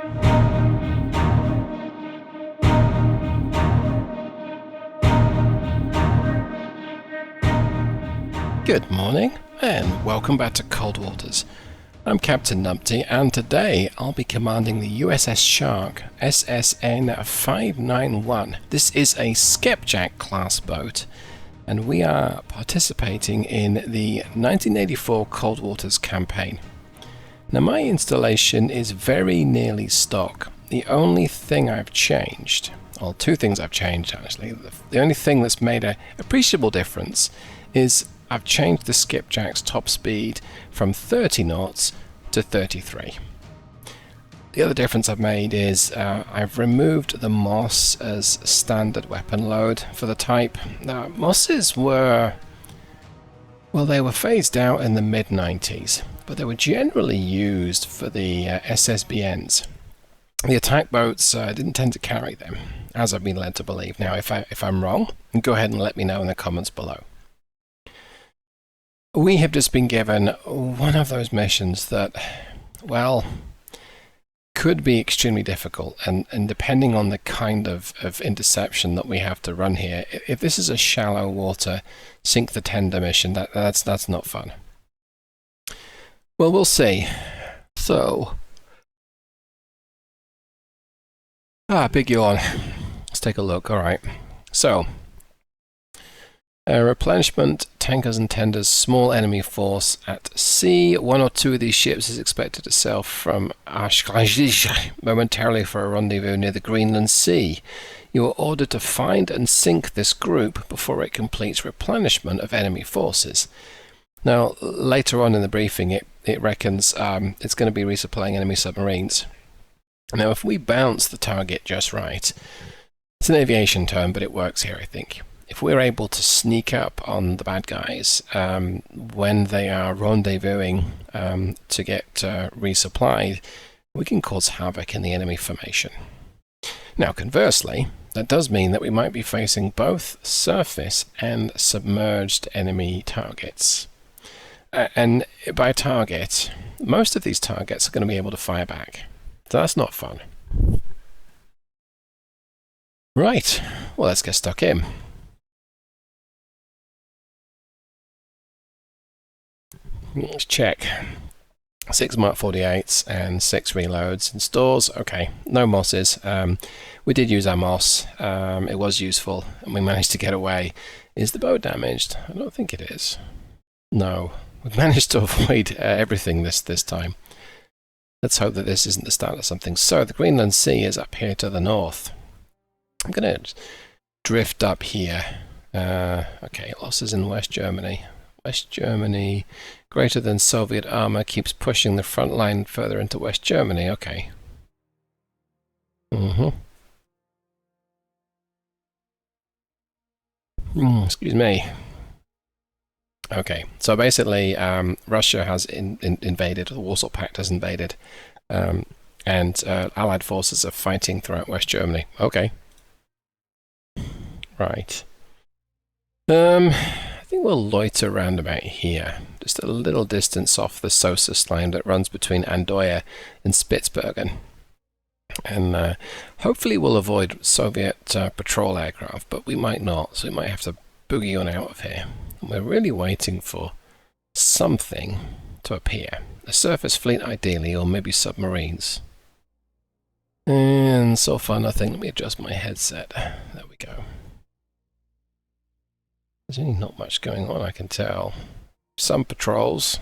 Good morning, and welcome back to Cold Waters. I'm Captain Numpty, and today I'll be commanding the USS Shark, SSN-591. This is a skipjack class boat, and we are participating in the 1984 Cold Waters campaign. Now, my installation is very nearly stock. The only thing I've changed, well, two things I've changed actually. The only thing that's made an appreciable difference is I've changed the skipjack's top speed from 30 knots to 33. The other difference I've made is I've removed the Moss as standard weapon load for the type. Now, Mosses were, well, they were phased out in the mid-90s, but they were generally used for the SSBNs. The attack boats didn't tend to carry them, as I've been led to believe. Now, if I'm wrong, go ahead and let me know in the comments below. We have just been given one of those missions that, well, could be extremely difficult, and depending on the kind of interception that we have to run here, if this is a shallow water sink the tender mission, that's not fun. Well, we'll see. So, big yawn. Let's take a look. All right. So, replenishment, tankers and tenders, small enemy force at sea. One or two of these ships is expected to sail from Ashkelon momentarily for a rendezvous near the Greenland Sea. You are ordered to find and sink this group before it completes replenishment of enemy forces. Now, later on in the briefing, it reckons it's going to be resupplying enemy submarines. Now, if we bounce the target just right, it's an aviation term, but it works here, I think. If we're able to sneak up on the bad guys when they are rendezvousing to get resupplied, we can cause havoc in the enemy formation. Now, conversely, that does mean that we might be facing both surface and submerged enemy targets. And by target, most of these targets are going to be able to fire back. So that's not fun. Right, well, let's get stuck in. Let's check. 6 Mark 48s and 6 reloads and stores. Okay, no Mosses. We did use our Moss. It was useful, and we managed to get away. Is the boat damaged? I don't think it is. No, we've managed to avoid everything this time. Let's hope that this isn't the start of something. So the Greenland Sea is up here to the north. I'm going to drift up here. Okay, losses in West Germany. West Germany, greater than Soviet armor, keeps pushing the front line further into West Germany. Okay. Excuse me. Okay, so basically, Russia has invaded, the Warsaw Pact has invaded, and Allied forces are fighting throughout West Germany. Okay. Right. I think we'll loiter around about here, just a little distance off the Sosa line that runs between Andoya and Spitsbergen. And hopefully we'll avoid Soviet patrol aircraft, but we might not, so we might have to boogie on out of here. And we're really waiting for something to appear. A surface fleet ideally, or maybe submarines. And so far nothing. Let me adjust my headset. There we go. There's really not much going on, I can tell. Some patrols,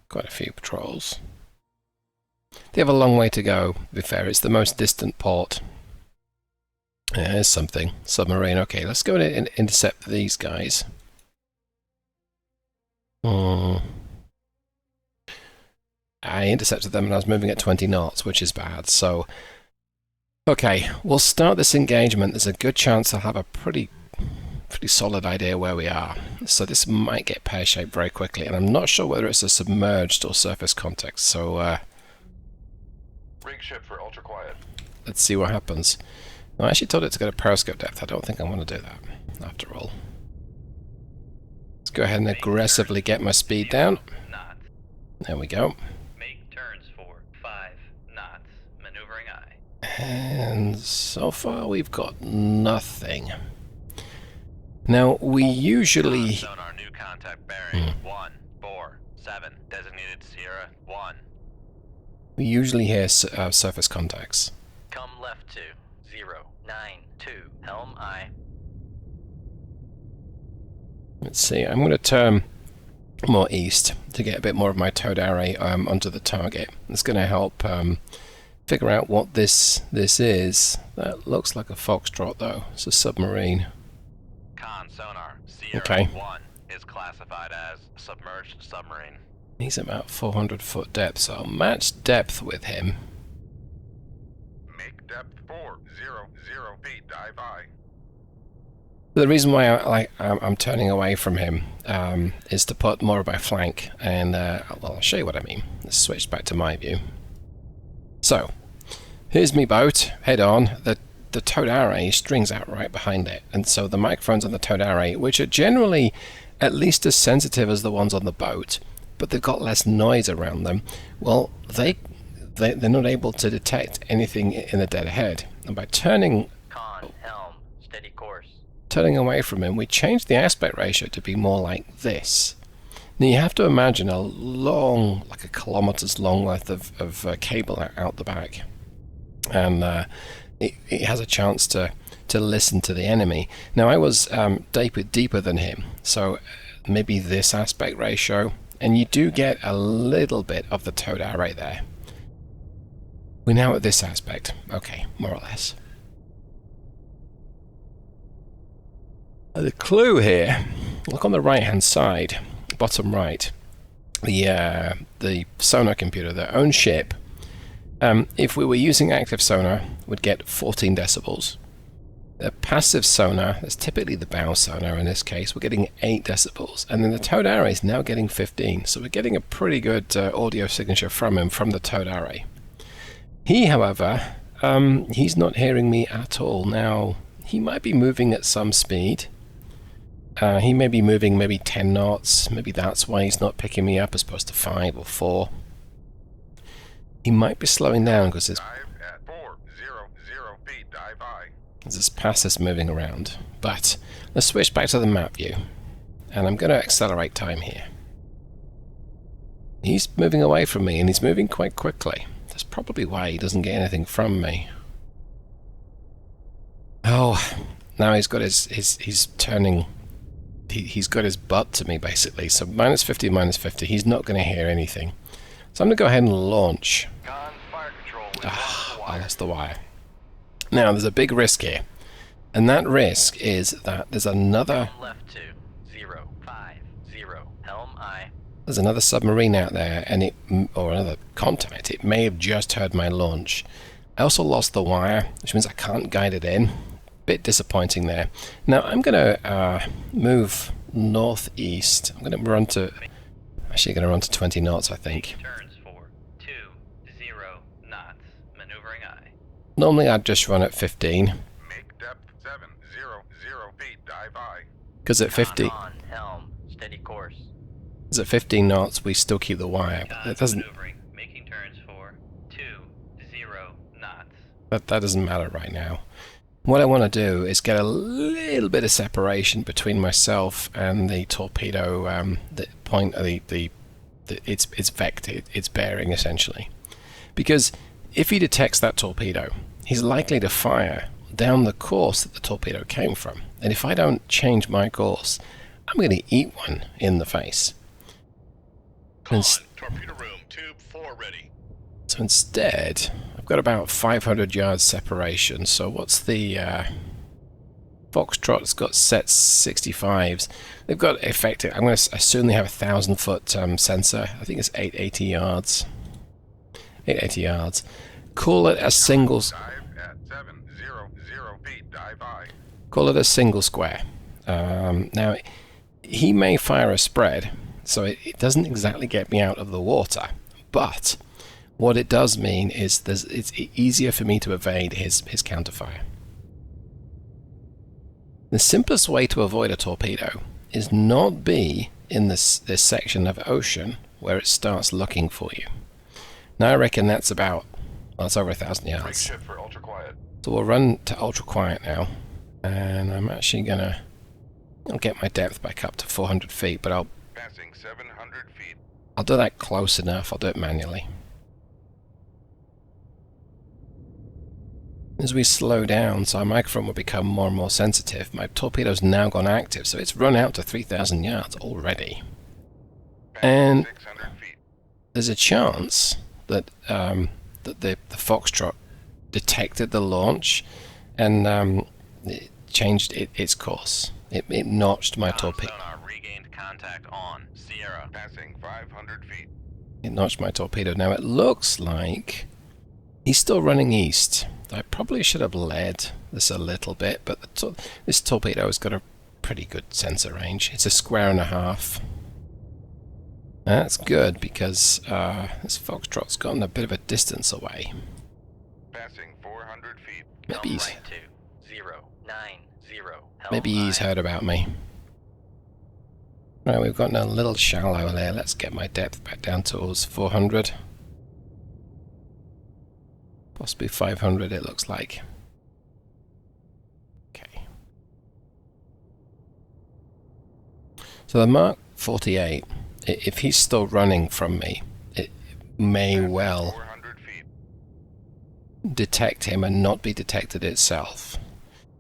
quite a few patrols. They have a long way to go, to be fair. It's the most distant port. Yeah, there's something. Submarine. Okay, let's go and intercept these guys. I intercepted them and I was moving at 20 knots, which is bad. So, okay, we'll start this engagement. There's a good chance I'll have a pretty solid idea where we are. So this might get pear-shaped very quickly, and I'm not sure whether it's a submerged or surface context. So, rig ship for ultra quiet. Let's see what happens. I actually told it to go to periscope depth. I don't think I want to do that, after all. Let's go ahead and aggressively get my speed down. There we go. Make turns for 5 knots. Maneuvering eye. And so far we've got nothing. Now we usually... Sonar new contact bearing 147 designated Sierra 1. We usually hear surface contacts. Come left to 092 helm I. Let's see, I'm going to turn more east to get a bit more of my towed array onto the target. It's going to help figure out what this is. That looks like a Foxtrot though. It's a submarine. Con sonar Sierra Okay. 1 is classified as submerged submarine. He's about 400 foot depth, so I'll match depth with him. Make depth 400 feet, dive I. The reason why I'm turning away from him is to put more of my flank, and well, I'll show you what I mean. Let's switch back to my view. So, here's me boat, head on. The towed array strings out right behind it, and so the microphones on the towed array, which are generally at least as sensitive as the ones on the boat, but they've got less noise around them, well, they're not able to detect anything in the dead ahead. And by turning Con helm steady course. away from him, we change the aspect ratio to be more like this. Now you have to imagine a long, like a kilometers long length of cable out the back, and it has a chance to listen to the enemy. Now I was deeper than him, so maybe this aspect ratio, and you do get a little bit of the towed array there. We're now at this aspect, okay, more or less. The clue here, look on the right hand side, bottom right, the sonar computer, their own ship, if we were using active sonar, would get 14 decibels. The passive sonar, that's typically the bow sonar in this case, we're getting 8 decibels, and then the towed array is now getting 15, so we're getting a pretty good audio signature from him from the towed array. He, however, he's not hearing me at all. Now, he might be moving at some speed. He may be moving maybe 10 knots, maybe that's why he's not picking me up as opposed to 5 or 4. He might be slowing down because his Dive at 400 feet, dive I. this pass is moving around. But let's switch back to the map view, and I'm going to accelerate time here. He's moving away from me, and he's moving quite quickly. That's probably why he doesn't get anything from me. Oh, now he's got he's turning. He's got his butt to me basically. So -50, -50. He's not going to hear anything. So I'm going to go ahead and launch. Con fire control. I lost the wire. Now there's a big risk here, and that risk is that there's another Come left to 050 helm I. there's another submarine out there, and or another contact. It may have just heard my launch. I also lost the wire, which means I can't guide it in. Bit disappointing there. Now I'm going to move northeast. I'm going to run to 20 knots, I think. Turns for 20 knots. Maneuvering I. Normally I'd just run at 15, Make depth 700 feet, dive I. because at 50, On helm steady course. 15 knots we still keep the wire. But that doesn't Maneuvering. Making turns for 20 knots. that doesn't matter right now. What I want to do is get a little bit of separation between myself and the torpedo, the point of its vector, its bearing essentially. Because if he detects that torpedo, he's likely to fire down the course that the torpedo came from. And if I don't change my course, I'm going to eat one in the face. Torpedo room, tube 4 ready. So instead, I've got about 500 yards separation. So what's the Foxtrot's got set 65s. They've got effective. I'm going to assume they have a 1,000-foot sensor. I think it's 880 yards. 880 yards. Call it a single. Dive at 700 feet, dive I. Call it a single square. Now, he may fire a spread, so it doesn't exactly get me out of the water, but what it does mean is it's easier for me to evade his counterfire. The simplest way to avoid a torpedo is not be in this section of ocean where it starts looking for you. Now I reckon that's about Well, it's over 1,000 Break yards. shift for ultra quiet. So we'll run to ultra quiet now. And I'm actually gonna... I'll get my depth back up to 400 feet, but I'll Passing 700 feet. do that close enough. I'll do it manually. As we slow down, so our microphone will become more and more sensitive. My torpedo's now gone active, so it's run out to 3,000 yards already. Passing And 600 feet. there's a chance that that the Foxtrot detected the launch and it changed its course. It notched my torpedo. Sonar regained contact on Sierra. Passing 500 feet. It notched my torpedo. Now it looks like he's still running east. I probably should have led this a little bit, but this torpedo has got a pretty good sensor range. It's a square and a half. That's good because this Foxtrot's gotten a bit of a distance away. Passing 400 feet. Maybe he's, right to 090. maybe he's heard about me. Right, we've gotten a little shallow there. Let's get my depth back down towards 400. Possibly 500 it looks like. Okay. So the Mark 48, if he's still running from me, it may Passing well 400 feet. detect him and not be detected itself.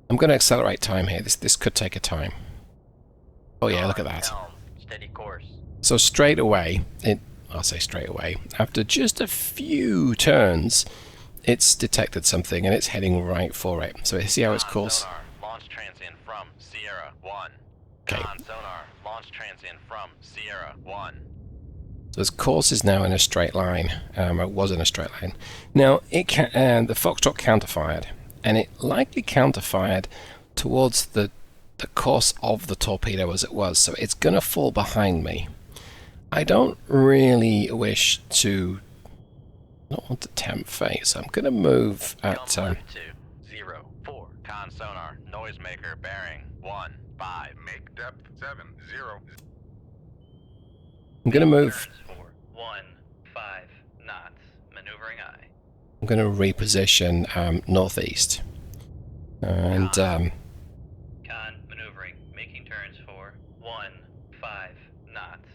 I'm going to accelerate time here. This could take a time. Oh yeah, look at that. Helm, steady course. So straight away, I'll say straight away, after just a few turns, it's detected something and it's heading right for it. So see how it's course? Sonar launch transient from Sierra 1. Okay. Sonar launch transient from Sierra 1. So its course is now in a straight line. It was in a straight line. Now the Foxtrot counterfired, and it likely counterfired towards the course of the torpedo as it was. So it's going to fall behind me. I don't really wish to not want to tempt fate, so I'm going to move at Left to 04. Con sonar noisemaker bearing 15. Make depth 70. I'm going to move. Turns for 15 knots. Maneuvering eye. I'm going to reposition northeast, and Con maneuvering. Making turns for 15 knots.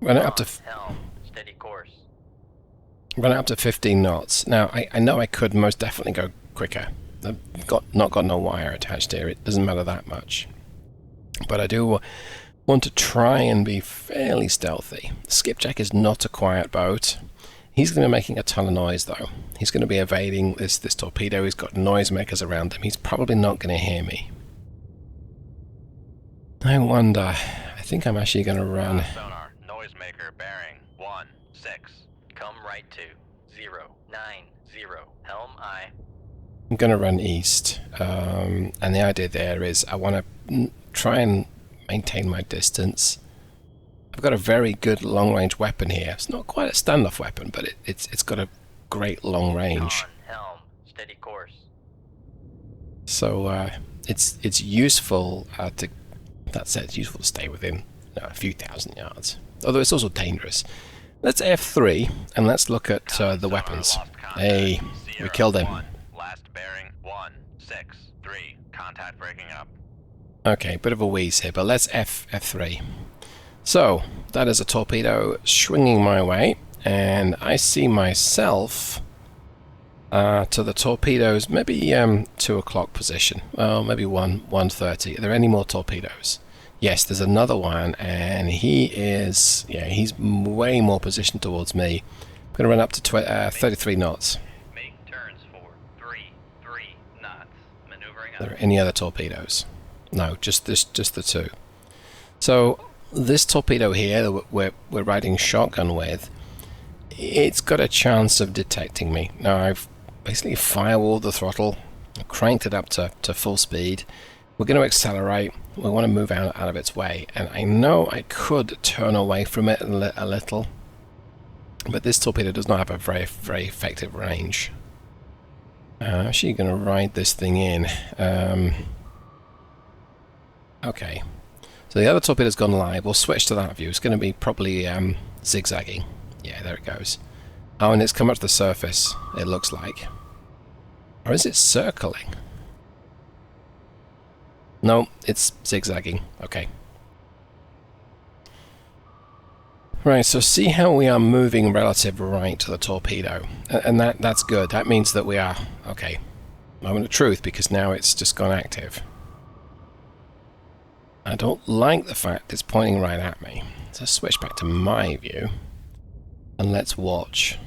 run it up to Helm, steady course. run it up to 15 knots. Now I know I could most definitely go quicker. I've not got no wire attached here. It doesn't matter that much, but I do want to try and be fairly stealthy. Skipjack is not a quiet boat. He's going to be making a ton of noise though. He's going to be evading this torpedo. He's got noisemakers around him. He's probably not going to hear me. I wonder. I think I'm actually going to run. Sonar noisemaker bearing 16. Come right to 090. Helm eye. I'm going to run east, and the idea there is I want to try and maintain my distance. I've got a very good long-range weapon here. It's not quite a standoff weapon, but it's got a great long range. Con helm, steady course. So it's useful to. That said, it's useful to stay within a few thousand yards. Although it's also dangerous. Let's F3 and let's look at the weapons. Hey, we killed him. Last bearing 163. Contact breaking up. Okay, bit of a wheeze here, but let's F3. So, that is a torpedo swinging my way, and I see myself to the torpedoes, maybe 2 o'clock position. Well, maybe 1:30. Are there any more torpedoes? Yes, there's another one, and he's way more positioned towards me. I'm going to run up to 33 knots. Make turns for 3 knots. Maneuvering Are there eye. any other torpedoes? No, just the 2. So this torpedo here that we're riding shotgun with, it's got a chance of detecting me. Now I've basically firewalled the throttle, cranked it up to full speed. We're going to accelerate. We want to move out of its way, and I know I could turn away from it a little, but this torpedo does not have a very effective range. I'm actually going to ride this thing in. Okay, so the other torpedo's gone live. We'll switch to that view. It's going to be probably zigzagging. Yeah, there it goes. Oh, and it's come up to the surface, it looks like. Or is it circling? No, it's zigzagging. Okay. Right, so see how we are moving relative right to the torpedo. And that's good. That means that we are... Okay. Moment of truth, because now it's just gone active. I don't like the fact it's pointing right at me. So switch back to my view. And let's watch.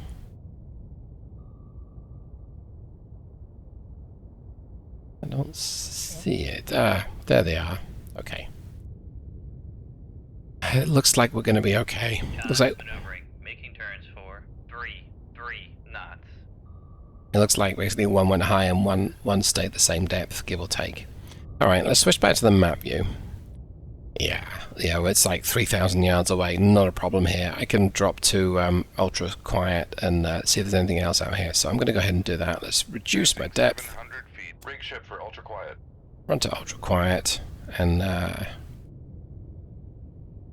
I don't see it. Ah, there they are. Okay. It looks like we're going to be okay. Looks like Maneuvering, making turns for 3 knots. it looks like basically one went high and one stayed the same depth, give or take. All right, let's switch back to the map view. Yeah, well, it's like 3,000 yards away. Not a problem here. I can drop to ultra quiet and see if there's anything else out here. So I'm going to go ahead and do that. Let's reduce my depth. 700 feet. Rig ship for ultra quiet. Run to ultra quiet and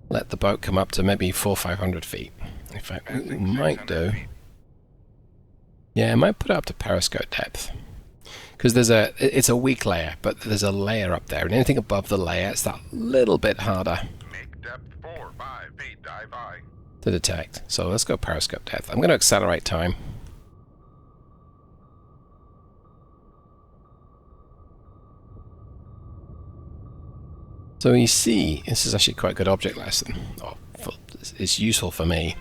let the boat come up to maybe 400 or 500 feet. In fact, what we might do... Yeah, I might put it up to periscope depth. Because it's a weak layer, but there's a layer up there, and anything above the layer, it's that little bit harder Make depth 4, 5 feet. Dive high. to detect. So let's go periscope depth. I'm going to accelerate time. So you see, this is actually quite a good object lesson. It's useful for me.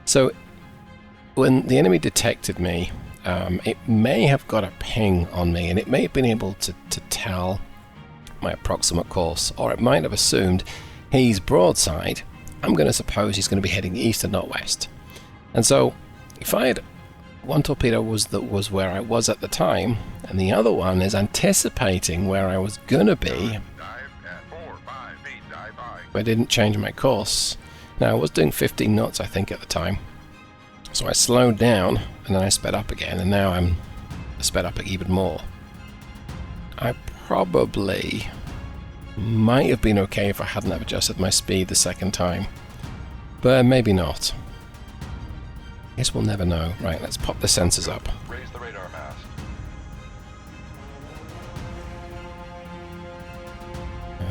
So when the enemy detected me, it may have got a ping on me, and it may have been able to tell my approximate course, or it might have assumed he's broadside. I'm going to suppose he's going to be heading east and not west. And so if I had one torpedo was where I was at the time, and the other one is anticipating where I was going to be, Dive at 4, 5 feet. Dive high. I didn't change my course. Now I was doing 15 knots I think at the time. So I slowed down and then I sped up again, and now I'm sped up even more. I probably might have been okay if I hadn't have adjusted my speed the second time, but maybe not. Guess we'll never know. Right, let's pop the sensors up. Raise the radar mast.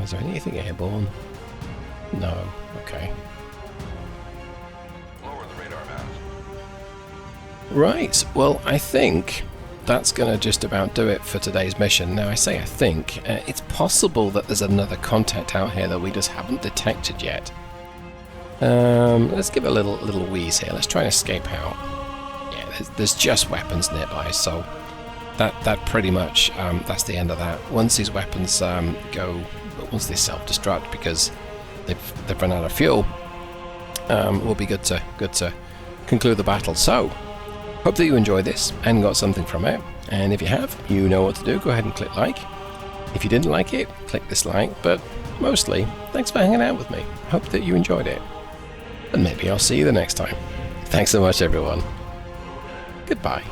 Is there anything airborne? No. Okay. Lower the radar mast. Right, well, I think that's going to just about do it for today's mission. Now, I say I think. It's possible that there's another contact out here that we just haven't detected yet. Let's give it a little wheeze here. Let's try and escape out. Yeah, there's just weapons nearby, so that pretty much, that's the end of that. Once these weapons once they self-destruct because they've run out of fuel, we'll be good to conclude the battle. So, hope that you enjoyed this and got something from it. And if you have, you know what to do. Go ahead and click like. If you didn't like it, click dislike. But mostly, thanks for hanging out with me. Hope that you enjoyed it. And maybe I'll see you the next time. Thanks so much, everyone. Goodbye.